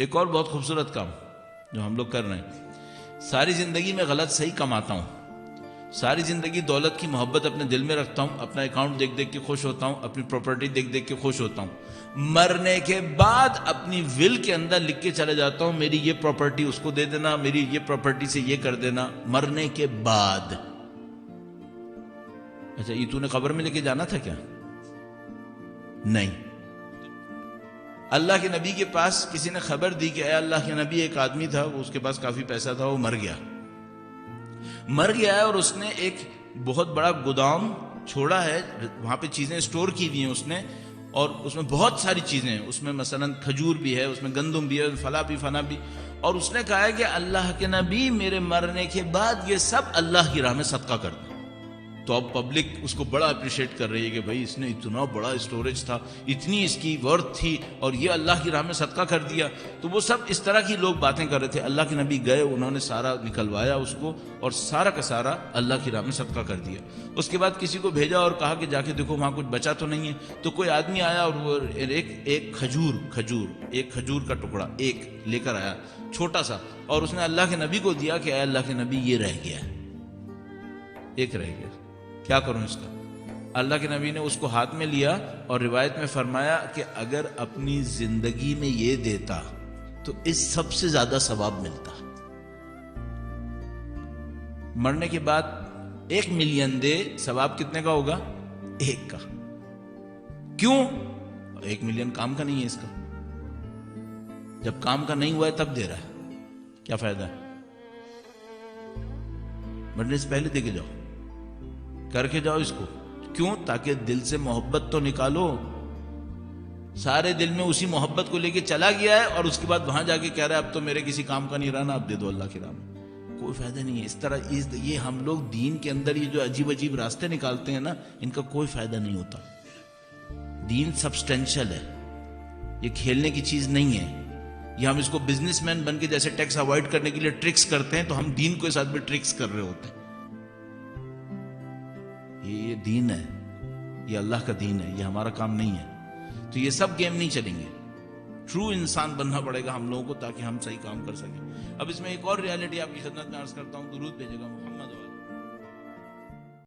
ایک اور بہت خوبصورت کام جو ہم لوگ کر رہے ہیں، ساری زندگی میں غلط صحیح کماتا ہوں، ساری زندگی دولت کی محبت اپنے دل میں رکھتا ہوں، اپنا اکاؤنٹ دیکھ دیکھ کے خوش ہوتا ہوں، اپنی پراپرٹی دیکھ دیکھ کے خوش ہوتا ہوں، مرنے کے بعد اپنی ول کے اندر لکھ کے چلے جاتا ہوں میری یہ پراپرٹی اس کو دے دینا، میری یہ پراپرٹی سے یہ کر دینا، مرنے کے بعد۔ اچھا یہ تو نے قبر میں لے کے جانا تھا کیا؟ نہیں۔ اللہ کے نبی کے پاس کسی نے خبر دی کہ اے اللہ کے نبی، ایک آدمی تھا، وہ اس کے پاس کافی پیسہ تھا، وہ مر گیا ہے، اور اس نے ایک بہت بڑا گودام چھوڑا ہے، وہاں پہ چیزیں اسٹور کی ہوئی ہیں اس نے، اور اس میں بہت ساری چیزیں ہیں، اس میں مثلا کھجور بھی ہے، اس میں گندم بھی ہے، فلا بھی فنا بھی، اور اس نے کہا ہے کہ اللہ کے نبی میرے مرنے کے بعد یہ سب اللہ کی راہ میں صدقہ کر دیں۔ تو اب پبلک اس کو بڑا اپریشیٹ کر رہی ہے کہ بھائی اس نے اتنا بڑا اسٹوریج تھا، اتنی اس کی ورتھ تھی، اور یہ اللہ کی راہ میں صدقہ کر دیا۔ تو وہ سب اس طرح کی لوگ باتیں کر رہے تھے۔ اللہ کے نبی گئے، انہوں نے سارا نکلوایا اس کو، اور سارا کا سارا اللہ کی راہ میں صدقہ کر دیا۔ اس کے بعد کسی کو بھیجا اور کہا کہ جا کے دیکھو وہاں کچھ بچا تو نہیں ہے۔ تو کوئی آدمی آیا اور وہ ایک کھجور کا ٹکڑا ایک لے کر آیا، چھوٹا سا، اور اس نے اللہ کے نبی کو دیا کہ اے اللہ کے نبی یہ رہ گیا، ایک رہ گیا، کیا کروں اس کا؟ اللہ کے نبی نے اس کو ہاتھ میں لیا، اور روایت میں فرمایا کہ اگر اپنی زندگی میں یہ دیتا تو اس سب سے زیادہ ثواب ملتا۔ مرنے کے بعد 1 ملین دے، ثواب کتنے کا ہوگا؟ 1 کا۔ کیوں؟ 1 ملین کام کا نہیں ہے اس کا، جب کام کا نہیں ہوا ہے تب دے رہا ہے، کیا فائدہ ہے؟ مرنے سے پہلے دے کے جاؤ، کر کے جاؤ اس کو۔ کیوں؟ تاکہ دل سے محبت تو نکالو۔ سارے دل میں اسی محبت کو لے کے چلا گیا ہے، اور اس کے بعد وہاں جا کے کہہ رہا ہے اب تو میرے کسی کام کا نہیں رہنا، اب دے دو اللہ کے نام میں۔ کوئی فائدہ نہیں ہے اس طرح۔ یہ ہم لوگ دین کے اندر یہ جو عجیب عجیب راستے نکالتے ہیں نا، ان کا کوئی فائدہ نہیں ہوتا۔ دین سبسٹینشل ہے، یہ کھیلنے کی چیز نہیں ہے۔ یہ ہم اس کو بزنس مین بن کے جیسے ٹیکس اوائڈ کرنے کے لیے ٹرکس کرتے ہیں، تو ہم دین کو ساتھ بھی ٹرکس کر رہے ہوتے ہیں۔ یہ دین ہے، یہ اللہ کا دین ہے، یہ ہمارا کام نہیں ہے۔ تو یہ سب گیم نہیں چلیں گے۔ ٹرو انسان بننا پڑے گا ہم لوگوں کو، تاکہ ہم صحیح کام کر سکیں۔ اب اس میں ایک اور ریالٹی آپ کی خدمت میں عرض کرتا ہوں، درود بھیجے گا محمد